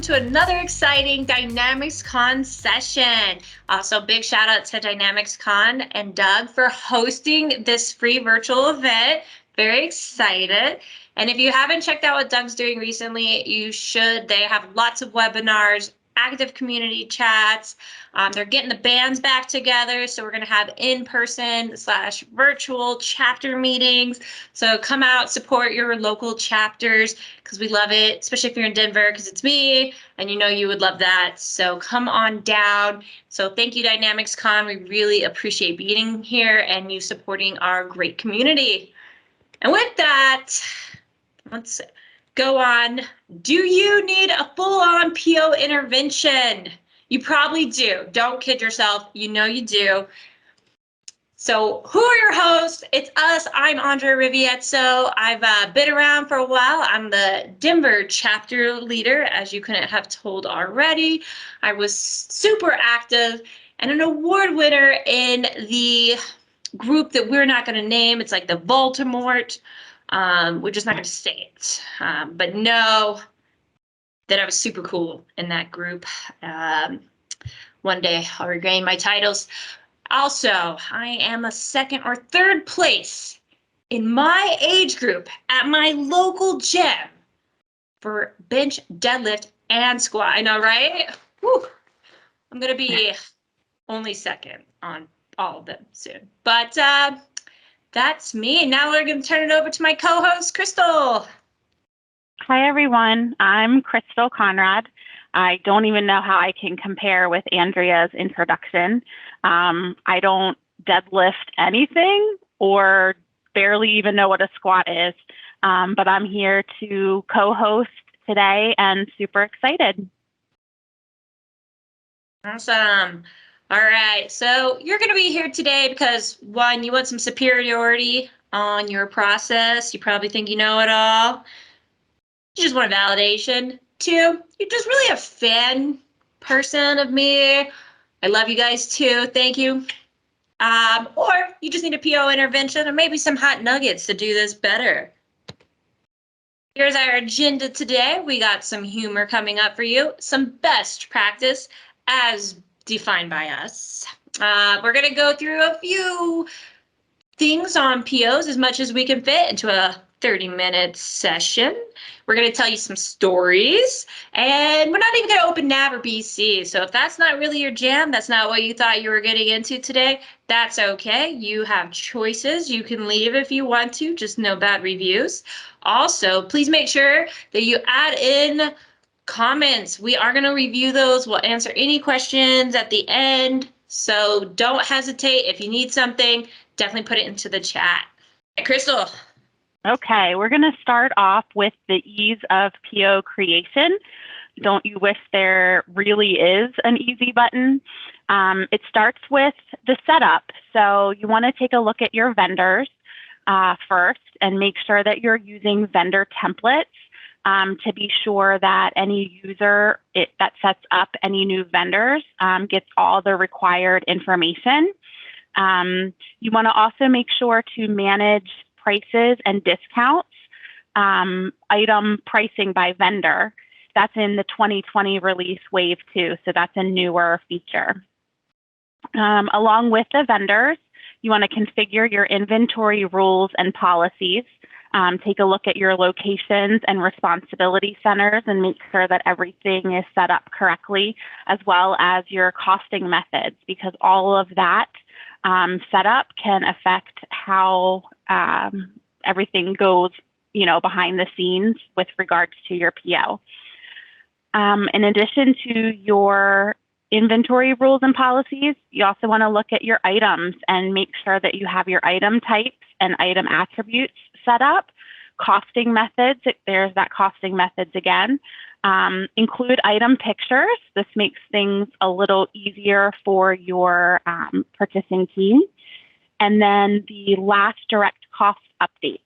to another exciting DynamicsCon session. Also, big shout out to DynamicsCon and Doug for hosting this free virtual event. Very excited. And if you haven't checked out what Doug's doing recently, you should. They have lots of webinars, active community chats. They're getting the bands back together, so we're going to have in-person / virtual chapter meetings. So come out, support your local chapters because we love it, especially if you're in Denver because it's me and you know you would love that. So come on down. So thank you, DynamicsCon. We really appreciate being here and you supporting our great community. And with that, let's go on. Do you need a full-on PO intervention? You probably do. Don't kid yourself. You know you do. So who are your hosts? It's us. I'm Andrea Rivietto. I've been around for a while. I'm the Denver chapter leader, as you couldn't have told already. I was super active and an award winner in the group that we're not going to name. It's like the Voldemort. We're just not going to say it. But know that I was super cool in that group. One day I'll regain my titles. Also, I am a second or third place in my age group at my local gym for bench, deadlift, and squat. I know, right? Whew. I'm going to be only second on all of them soon. But that's me. Now we're going to turn it over to my co-host, Krystle. Hi, everyone. I'm Krystle Conrad. I don't even know how I can compare with Andrea's introduction. I don't deadlift anything or barely even know what a squat is, but I'm here to co-host today and super excited. Awesome. All right, so you're going to be here today because, one, you want some superiority on your process. You probably think you know it all. You just want validation. Two, you're just really a fan person of me. I love you guys too. Thank you. Or you just need a PO intervention or maybe some hot nuggets to do this better. Here's our agenda today. We got some humor coming up for you, some best practice as defined by us. We're going to go through a few things on POs as much as we can fit into a 30-minute session. We're going to tell you some stories, and we're not even going to open NAV or BC. So if that's not really your jam, that's not what you thought you were getting into today, that's okay. You have choices. You can leave if you want to, just no bad reviews. Also, please make sure that you add in comments. We are going to review those. We'll answer any questions at the end. So don't hesitate. If you need something, definitely put it into the chat. Hey, Krystle. Okay, we're going to start off with the ease of PO creation. Don't you wish there really is an easy button? It starts with the setup. So you want to take a look at your vendors first and make sure that you're using vendor templates to be sure that any user that sets up any new vendors gets all the required information. You want to also make sure to manage prices and discounts, item pricing by vendor. That's in the 2020 release wave 2, so that's a newer feature. Along with the vendors, you want to configure your inventory rules and policies. Take a look at your locations and responsibility centers and make sure that everything is set up correctly, as well as your costing methods, because all of that setup can affect how everything goes, behind the scenes with regards to your PO. In addition to your inventory rules and policies, you also want to look at your items and make sure that you have your item types and item attributes set up. Costing methods, there's that costing methods again. Include item pictures. This makes things a little easier for your purchasing team. And then the last direct cost updates.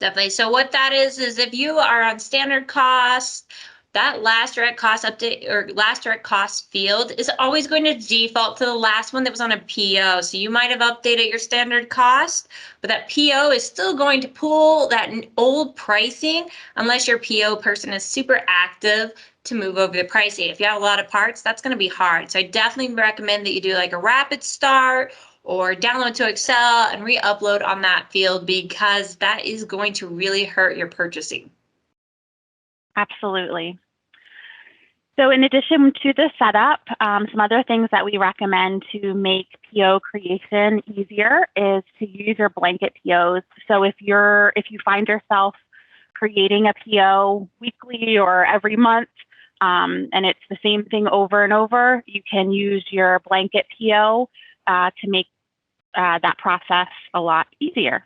Definitely. So what that is if you are on standard cost, that last direct cost update or last direct cost field is always going to default to the last one that was on a PO. So you might have updated your standard cost, but that PO is still going to pull that old pricing unless your PO person is super active to move over the pricing. If you have a lot of parts, that's going to be hard. So I definitely recommend that you do like a rapid start or download to Excel and re-upload on that field, because that is going to really hurt your purchasing. Absolutely. So in addition to the setup, some other things that we recommend to make PO creation easier is to use your blanket POs. So if you find yourself creating a PO weekly or every month, and it's the same thing over and over, you can use your blanket PO to make that process a lot easier.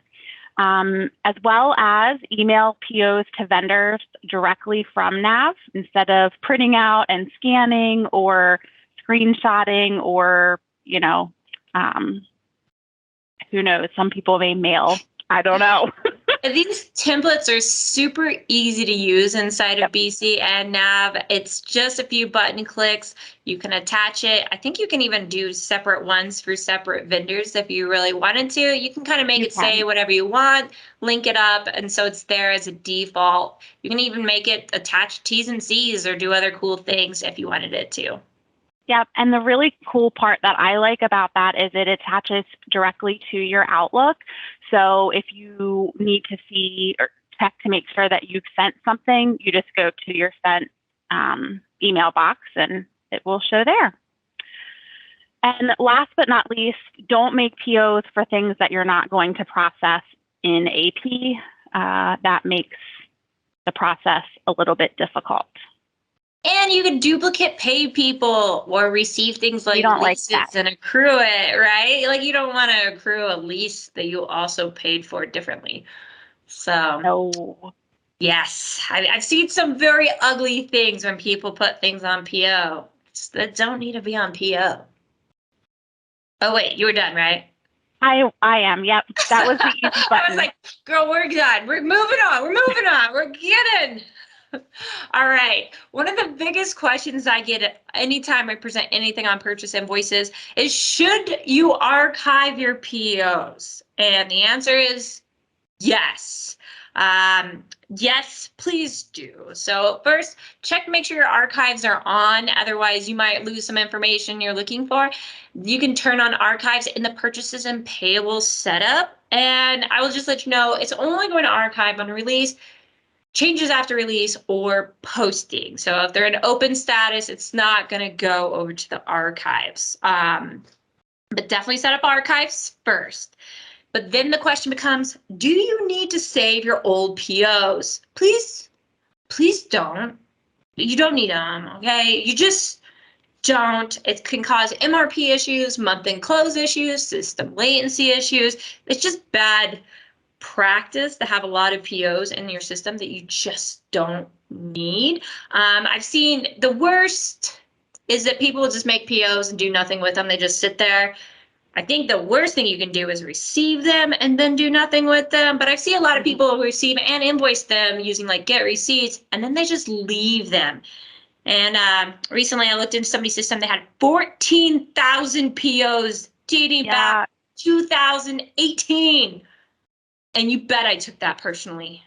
As well as email POs to vendors directly from Nav instead of printing out and scanning or screenshotting, or, who knows, some people may mail. I don't know. These templates are super easy to use inside of BC and Nav. It's just a few button clicks. You can attach it. I think you can even do separate ones for separate vendors if you really wanted to. You can kind of make it say whatever you want, link it up, and so it's there as a default. You can even make it attach T's and C's or do other cool things if you wanted it to. Yep, and the really cool part that I like about that is it attaches directly to your Outlook. So if you need to see or check to make sure that you've sent something, you just go to your sent email box and it will show there. And last but not least, don't make POs for things that you're not going to process in AP. That makes the process a little bit difficult. And you can duplicate pay people or receive things like leases and accrue it, right? Like you don't want to accrue a lease that you also paid for differently. So no. Yes, I've seen some very ugly things when people put things on PO that don't need to be on PO. Oh wait, you were done, right? I am. Yep, that was the easy button. I was like, girl, we're done. We're moving on. We're getting. All right. One of the biggest questions I get anytime I present anything on purchase invoices is, should you archive your POs? And the answer is yes. Yes, please do. So first, check to make sure your archives are on. Otherwise, you might lose some information you're looking for. You can turn on archives in the purchases and payables setup. And I will just let you know, it's only going to archive on release, changes after release, or posting. So if they're in open status, it's not going to go over to the archives. But definitely set up archives first. But then the question becomes, do you need to save your old POs? Please don't. You don't need them, okay? You just don't. It can cause MRP issues, month-end close issues, system latency issues. It's just bad practice to have a lot of POs in your system that you just don't need. I've seen the worst is that people just make POs and do nothing with them. They just sit there. I think the worst thing you can do is receive them and then do nothing with them. But I've seen a lot of people receive and invoice them using like get receipts, and then they just leave them. And recently I looked into somebody's system. They had 14,000 POs dating back 2018. And you bet I took that personally,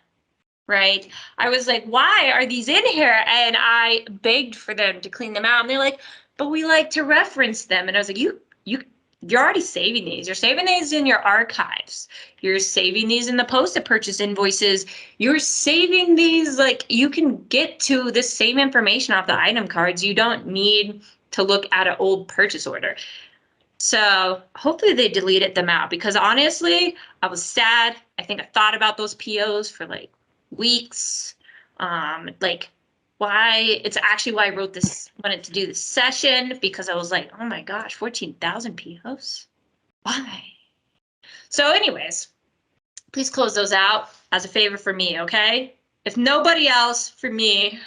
right? I was like, why are these in here? And I begged for them to clean them out. And they're like, but we like to reference them. And I was like, you're already saving these. You're saving these in your archives. You're saving these in the post-it purchase invoices. You're saving these, like you can get to the same information off the item cards. You don't need to look at an old purchase order. So hopefully they deleted them out, because honestly, I was sad. I think I thought about those POs for like weeks. It's actually why I wanted to do this session, because I was like, oh my gosh, 14,000 POs. Why? So anyways, please close those out as a favor for me, okay? If nobody else, for me.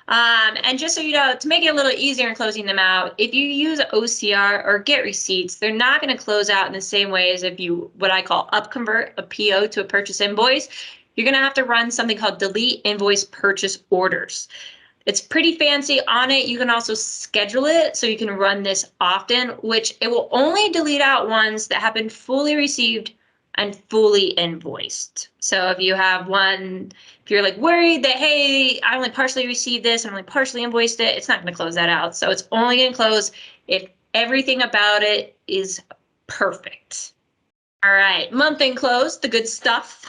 And just so you know, to make it a little easier in closing them out, if you use OCR or get receipts, they're not going to close out in the same way as if you, what I call upconvert a PO to a purchase invoice. You're going to have to run something called delete invoice purchase orders. It's pretty fancy. On it, you can also schedule it so you can run this often, which it will only delete out ones that have been fully received and fully invoiced. So if you have one, if you're like worried that, hey, I only partially received this and only partially invoiced it, it's not going to close that out. So it's only going to close if everything about it is perfect. All right, month end close, the good stuff.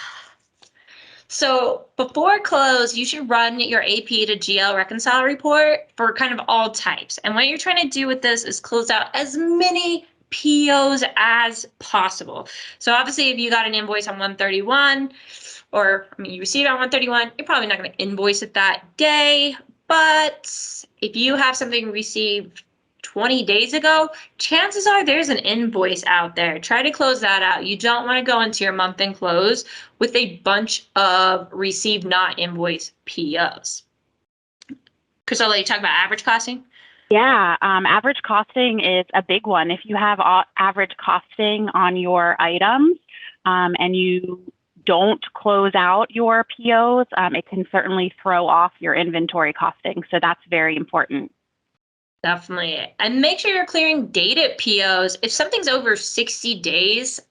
So before close, you should run your AP to GL reconcile report for kind of all types. And what you're trying to do with this is close out as many POs as possible. So obviously, if you got an invoice on 131, or I mean, you received it on 131, you're probably not going to invoice it that day. But if you have something received 20 days ago, chances are there's an invoice out there. Try to close that out. You don't want to go into your month end close with a bunch of received not invoiced POs. Krystle, let you talk about average costing. Yeah, average costing is a big one. If you have average costing on your items and you don't close out your POs, it can certainly throw off your inventory costing. So that's very important. Definitely. And make sure you're clearing dated POs. If something's over 60 days,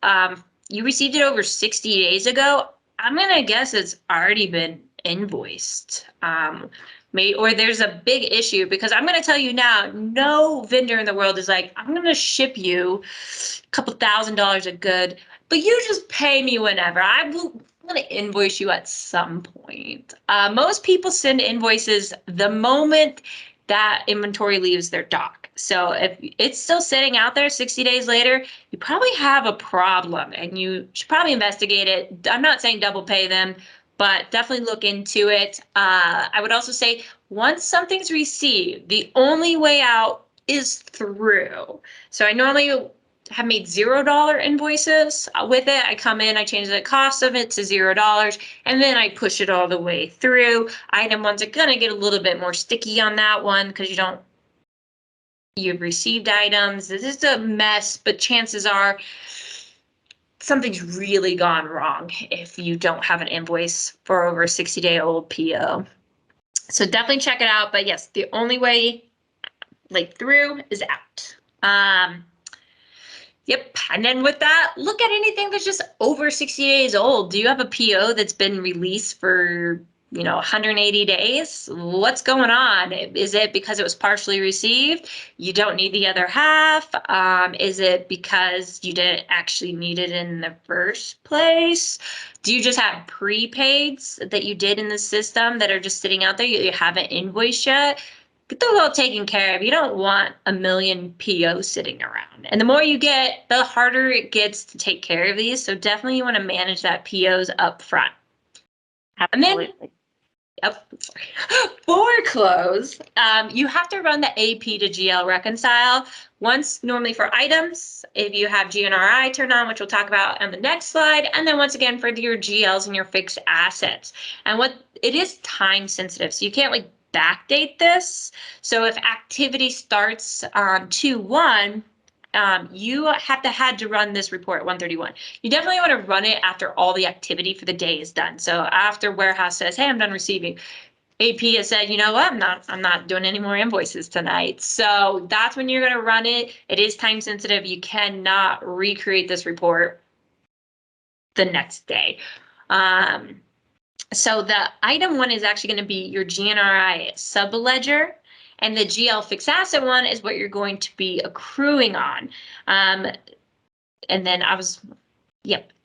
you received it over 60 days ago, I'm going to guess it's already been invoiced. Or there's a big issue, because I'm going to tell you now, no vendor in the world is like, I'm going to ship you a couple $1,000s of good, but you just pay me whenever. I'm going to invoice you at some point. Most people send invoices the moment that inventory leaves their dock. So if it's still sitting out there 60 days later, you probably have a problem and you should probably investigate it. I'm not saying double pay them, but definitely look into it. I would also say once something's received, the only way out is through. So I normally have made $0 invoices with it. I come in, I change the cost of it to $0, and then I push it all the way through. Item ones are gonna get a little bit more sticky on that one because you've received items. This is a mess, but chances are something's really gone wrong if you don't have an invoice for over a 60-day-old PO. So definitely check it out. But yes, the only way like through is out. Yep. And then with that, look at anything that's just over 60 days old. Do you have a PO that's been released for, 180 days? What's going on? Is it because it was partially received? You don't need the other half? Is it because you didn't actually need it in the first place? Do you just have prepaids that you did in the system that are just sitting out there you haven't invoiced yet? Get those all taken care of. You don't want a million POs sitting around. And the more you get, the harder it gets to take care of these. So definitely you want to manage that POs up front. Absolutely. And then, for close, you have to run the AP to GL reconcile once, normally for items, if you have GNRI turned on, which we'll talk about on the next slide, and then once again for your GLs and your fixed assets. And it is time sensitive, so you can't like backdate this. So if activity starts on 2/1, you had to run this report at 131. You definitely want to run it after all the activity for the day is done. So after warehouse says, hey, I'm done receiving, AP has said, you know what, I'm not doing any more invoices tonight. So that's when you're going to run it. It is time sensitive. You cannot recreate this report the next day. So the item one is actually going to be your GNRI subledger, and the GL fixed asset one is what you're going to be accruing on. And then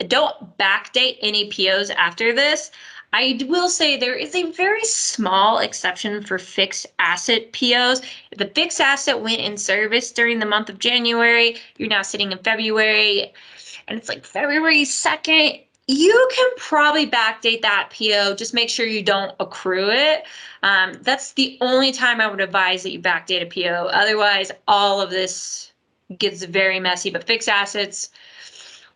don't backdate any POs after this. I will say there is a very small exception for fixed asset POs. If the fixed asset went in service during the month of January, you're now sitting in February, and it's like February 2nd, you can probably backdate that PO. Just make sure you don't accrue it. That's the only time I would advise that you backdate a PO. Otherwise, all of this gets very messy, but fixed assets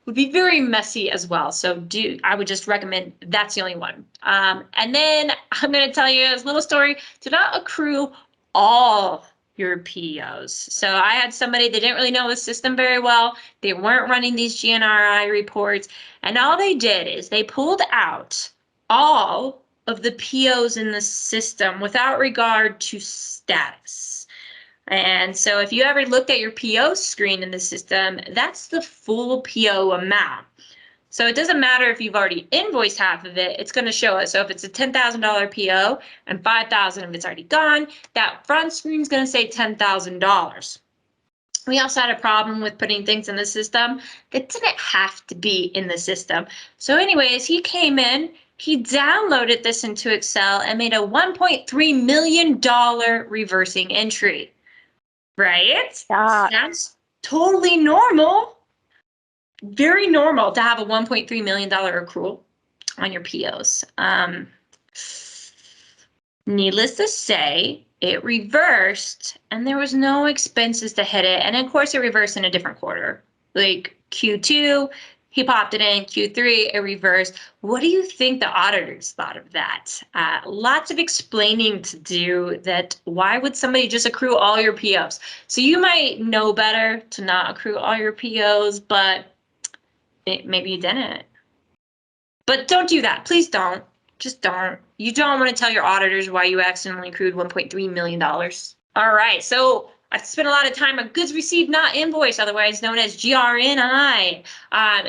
would be very messy as well. So I would just recommend that's the only one. And then I'm going to tell you a little story. Do not accrue all your POs. So I had somebody that didn't really know the system very well. They weren't running these GNRI reports. And all they did is they pulled out all of the POs in the system without regard to status. And so if you ever looked at your PO screen in the system, that's the full PO amount. So it doesn't matter if you've already invoiced half of it, it's going to show us. So if it's a $10,000 PO and $5,000 of it's already gone, that front screen is going to say $10,000. We also had a problem with putting things in the system that didn't have to be in the system. So anyways, he came in, he downloaded this into Excel and made a $1.3 million reversing entry. Right? Yeah. That's totally normal. Very normal to have a $1.3 million accrual on your POs. Needless to say, it reversed and there was no expenses to hit it. And of course, it reversed in a different quarter. Like Q2, he popped it in, Q3, it reversed. What do you think the auditors thought of that? Lots of explaining to do that. Why would somebody just accrue all your POs? So you might know better to not accrue all your POs, but maybe you didn't. But don't do that. Please don't. Just don't. You don't want to tell your auditors why you accidentally accrued $1.3 million. All right. So I spent a lot of time on goods received, not invoiced, otherwise known as GRNI.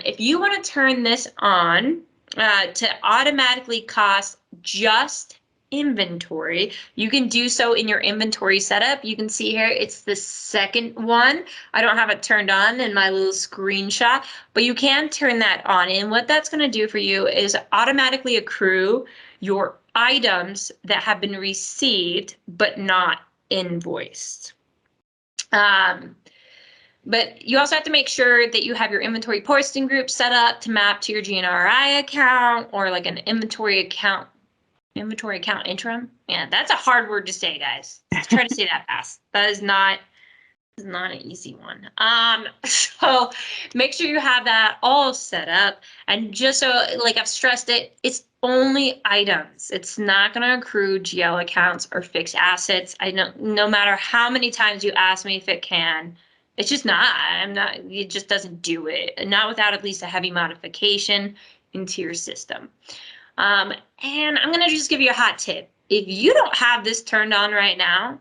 If you want to turn this on to automatically cost just inventory, you can do so in your inventory setup. You can see here, it's the second one. I don't have it turned on in my little screenshot, but you can turn that on. And what that's going to do for you is automatically accrue your items that have been received but not invoiced. But you also have to make sure that you have your inventory posting group set up to map to your GNRI account or like an inventory account interim. Yeah, that's a hard word to say, guys. Let's try to say that fast. That is not an easy one. So make sure you have that all set up. And just so, like I've stressed it, it's only items. It's not going to accrue GL accounts or fixed assets. I know no matter how many times you ask me if it can, it's just not. It just doesn't do it. Not without at least a heavy modification into your system. And I'm going to just give you a hot tip. If you don't have this turned on right now,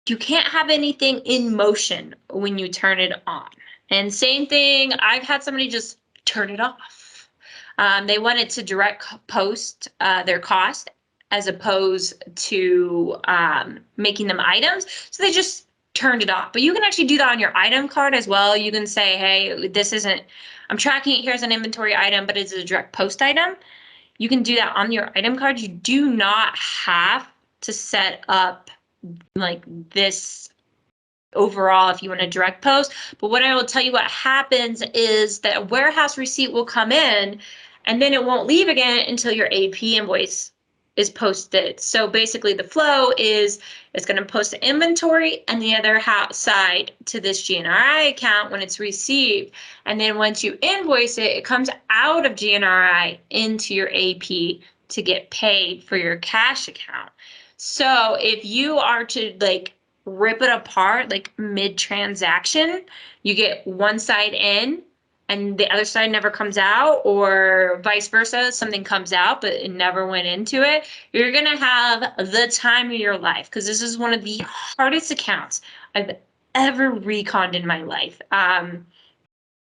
you can't have anything in motion when you turn it on. And same thing, I've had somebody just turn it off. They wanted to direct post their cost as opposed to making them items. So they just turned it off. But you can actually do that on your item card as well. You can say, hey, this isn't, I'm tracking it here as an inventory item, but it's a direct post item. You can do that on your item card. You do not have to set up like this overall if you want to direct post. But what I will tell you what happens is that a warehouse receipt will come in and then it won't leave again until your AP invoice is posted. So basically the flow is it's going to post the inventory and the other side to this GNRI account when it's received. And then once you invoice it, it comes out of GNRI into your AP to get paid for your cash account. So if you are to like rip it apart, like mid-transaction, you get one side in and the other side never comes out, or vice versa, something comes out but it never went into it, you're gonna have the time of your life, because this is one of the hardest accounts I've ever reconned in my life.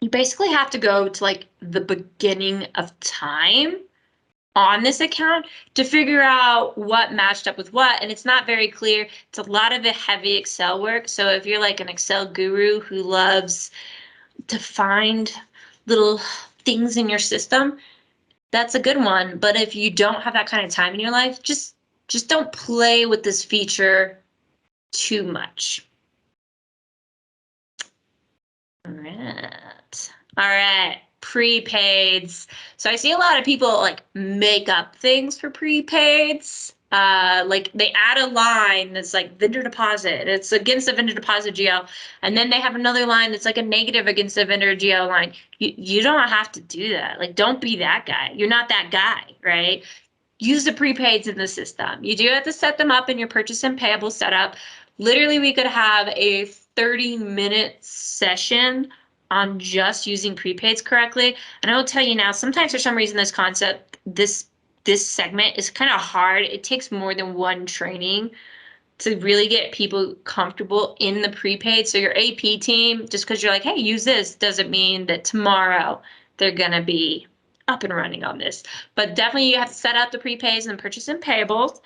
You basically have to go to like the beginning of time on this account to figure out what matched up with what, and it's not very clear. It's a lot of the heavy Excel work. So if you're like an Excel guru who loves to find little things in your system, that's a good one. But if you don't have that kind of time in your life, just don't play with this feature too much. All right. Prepaids. So I see a lot of people like make up things for prepaids. Like they add a line that's like vendor deposit. It's against the vendor deposit GL. And then they have another line that's like a negative against the vendor GL line. You don't have to do that. Like, don't be that guy. You're not that guy, right? Use the prepaids in the system. You do have to set them up in your purchase and payable setup. Literally, we could have a 30-minute session on just using prepaids correctly. And I will tell you now, sometimes for some reason this this segment is kind of hard. It takes more than one training to really get people comfortable in the prepaid. So your AP team, just because you're like, hey, use this, doesn't mean that tomorrow they're gonna be up and running on this. But definitely you have to set up the prepaids and purchase and payables.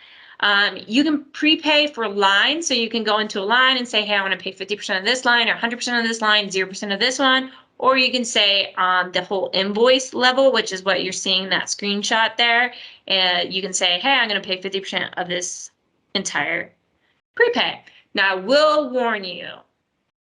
You can prepay for lines, so you can go into a line and say, hey, I want to pay 50% of this line or 100% of this line, 0% of this one. Or you can say on the whole invoice level, which is what you're seeing in that screenshot there. And you can say, hey, I'm going to pay 50% of this entire prepay. Now, I will warn you,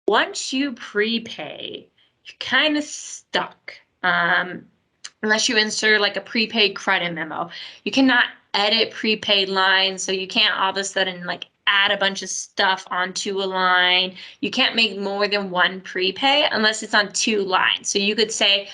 once you prepay, you're kind of stuck. Unless you insert like a prepaid credit memo. You cannot edit prepaid lines, so you can't all of a sudden like add a bunch of stuff onto a line. You can't make more than one prepay unless it's on two lines. So you could say,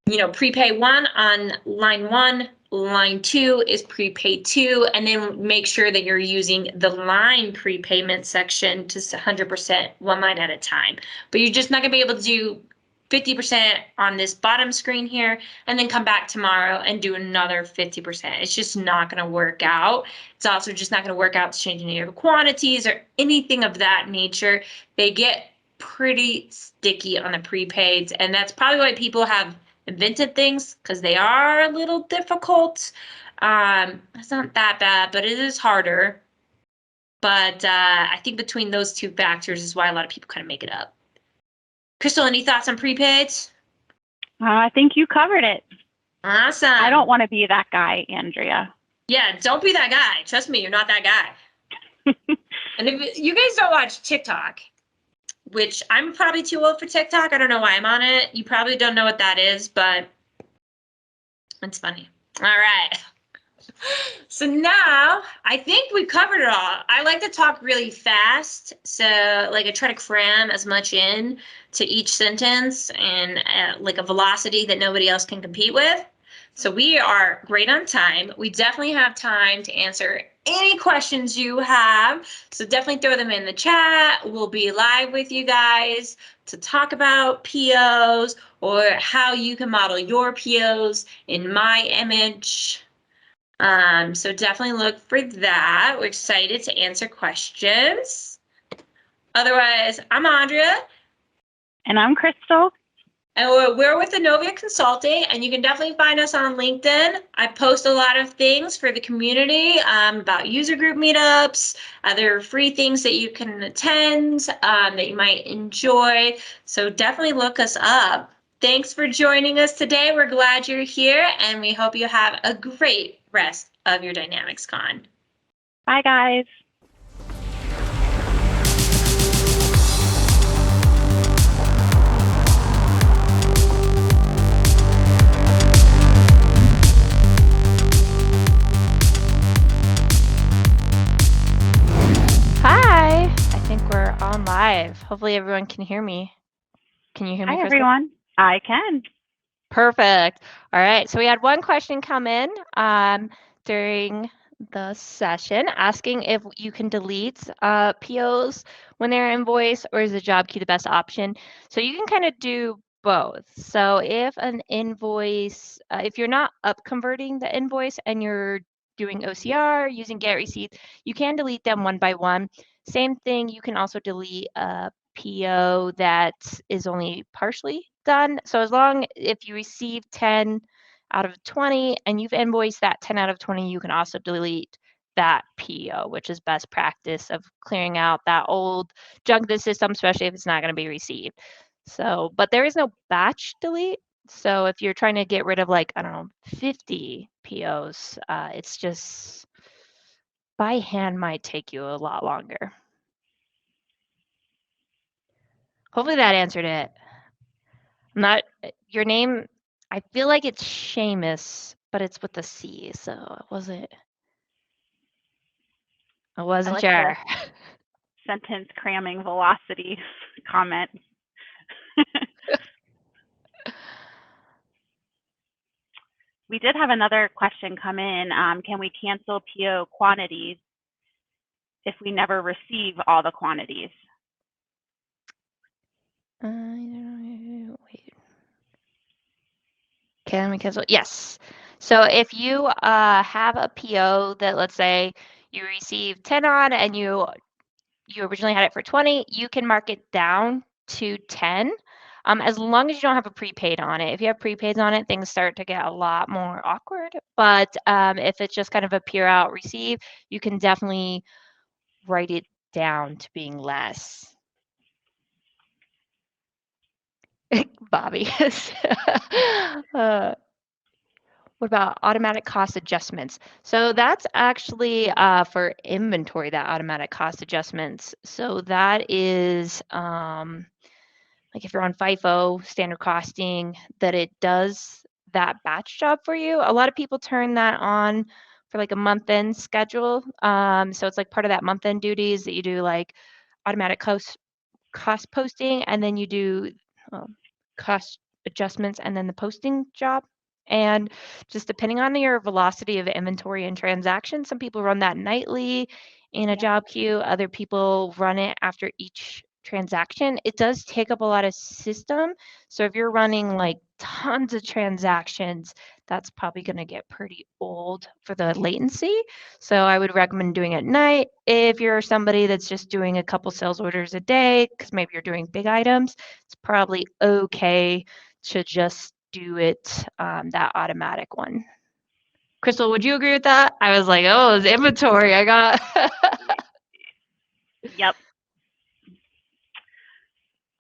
you know, prepay one on line one, line two is prepaid two, and then make sure that you're using the line prepayment section to 100% one line at a time. But you're just not gonna be able to do 50% on this bottom screen here, and then come back tomorrow and do another 50%. It's just not gonna work out. It's also just not gonna work out to change any of the quantities or anything of that nature. They get pretty sticky on the prepaids, and that's probably why people have invented things, because they are a little difficult. It's not that bad, but it is harder. But I think between those two factors is why a lot of people kind of make it up. Krystle, any thoughts on prepaids? I think you covered it. Awesome. I don't want to be that guy, Andrea. Yeah, don't be that guy. Trust me, you're not that guy. And if you guys don't watch TikTok, which I'm probably too old for TikTok. I don't know why I'm on it. You probably don't know what that is, but it's funny. All right. So now I think we covered it all. I like to talk really fast. So like I try to cram as much in to each sentence and like a velocity that nobody else can compete with. So we are great on time. We definitely have time to answer any questions you have. So definitely throw them in the chat. We'll be live with you guys to talk about POs or how you can model your POs in my image. So definitely look for that. We're excited to answer questions. Otherwise, I'm Andrea. And I'm Krystle. And we're with Innovia Consulting, and you can definitely find us on LinkedIn. I post a lot of things for the community about user group meetups, other free things that you can attend that you might enjoy. So definitely look us up. Thanks for joining us today. We're glad you're here, and we hope you have a great rest of your DynamicsCon. Bye, guys. Hi, I think we're on live. Hopefully everyone can hear me. Can you hear me, Hi, Krystle? everyone. I can. Perfect. All right, so we had one question come in during the session asking if you can delete POs when they're invoiced, or is the job key the best option? So you can kind of do both. So if an invoice, if you're not up converting the invoice and you're doing OCR using get receipts, you can delete them one by one. Same thing, you can also delete a PO that is only partially done. So as long if you receive 10 out of 20 and you've invoiced that 10 out of 20, you can also delete that PO, which is best practice of clearing out that old junk of the system, especially if it's not going to be received. So, but there is no batch delete. So if you're trying to get rid of like, I don't know, 50 POs, it's just by hand might take you a lot longer. Hopefully that answered it. Not your name. I feel like it's Seamus, but it's with a C, so I wasn't like sure. Sentence cramming velocity comment. We did have another question come in. Can we cancel PO quantities if we never receive all the quantities? Wait. Can we cancel? Yes. So if you have a PO that, let's say, you receive 10 on and you originally had it for 20, you can mark it down to 10, as long as you don't have a prepaid on it. If you have prepaids on it, things start to get a lot more awkward. But if it's just kind of a pure out receive, you can definitely write it down to being less. Bobby. What about automatic cost adjustments? So that's actually for inventory, that automatic cost adjustments. So that is like if you're on FIFO, standard costing, that it does that batch job for you. A lot of people turn that on for like a month-end schedule. So it's like part of that month-end duties that you do, like automatic cost posting, and then you do cost adjustments and then the posting job. And just depending on your velocity of inventory and transactions, some people run that nightly in a job queue. Other people run it after each transaction. It does take up a lot of system. So if you're running like tons of transactions, that's probably going to get pretty old for the latency. So I would recommend doing it at night. If you're somebody that's just doing a couple sales orders a day, because maybe you're doing big items, it's probably okay to just do it that automatic one. Krystle, would you agree with that? I was like, oh, it's inventory. I got. Yep.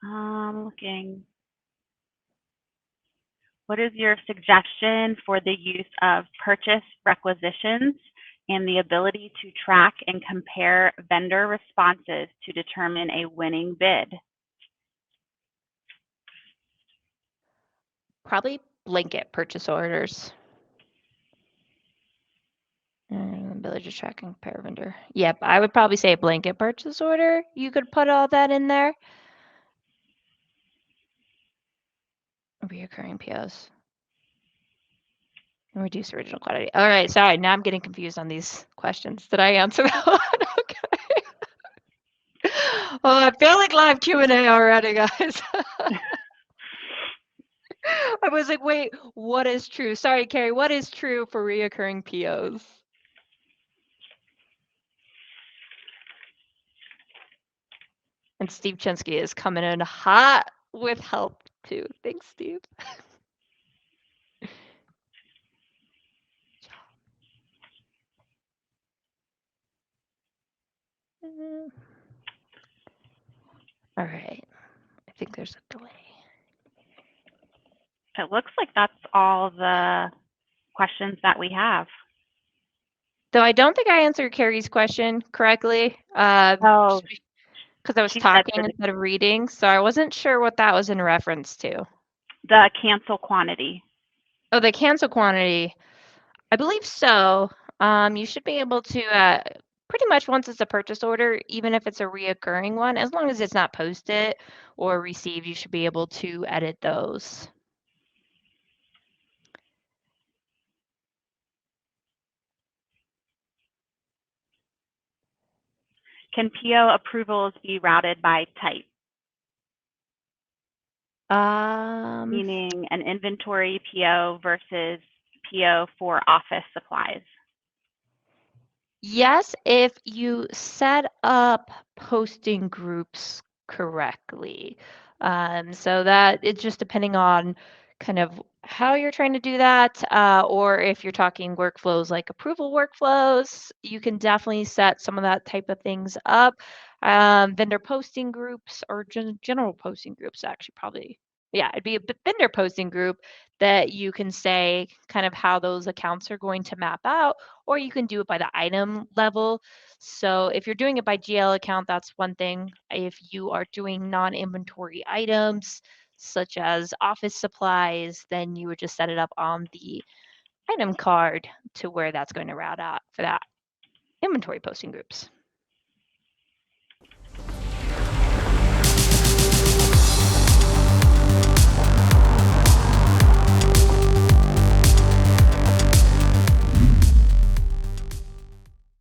Looking. What is your suggestion for the use of purchase requisitions and the ability to track and compare vendor responses to determine a winning bid? Probably blanket purchase orders. Ability to track and compare vendor. Yep, I would probably say blanket purchase order. You could put all that in there. Reoccurring POs. And reduce original quantity. All right, sorry. Now I'm getting confused on these questions. Did I answer that one? Okay. Oh, I feel like live Q&A already, guys. I was like, wait, what is true? Sorry, Carrie, what is true for reoccurring POs? And Steve Chensky is coming in hot with help too. Thanks, Steve. All right. I think there's a delay. It looks like that's all the questions that we have. Though I don't think I answered Carrie's question correctly. Oh, because I was talking instead of reading, so I wasn't sure what that was in reference to. The cancel quantity. Oh, the cancel quantity. I believe so. You should be able to pretty much once it's a purchase order, even if it's a reoccurring one, as long as it's not posted or received, you should be able to edit those. Can PO approvals be routed by type? Meaning an inventory PO versus PO for office supplies. Yes, if you set up posting groups correctly. So that it's just depending on kind of how you're trying to do that, or if you're talking workflows like approval workflows, you can definitely set some of that type of things up. Vendor posting groups or general posting groups, actually, probably. Yeah, it'd be a vendor posting group that you can say kind of how those accounts are going to map out, or you can do it by the item level. So if you're doing it by GL account, that's one thing. If you are doing non-inventory items, such as office supplies, then you would just set it up on the item card to where that's going to route out for that inventory posting groups.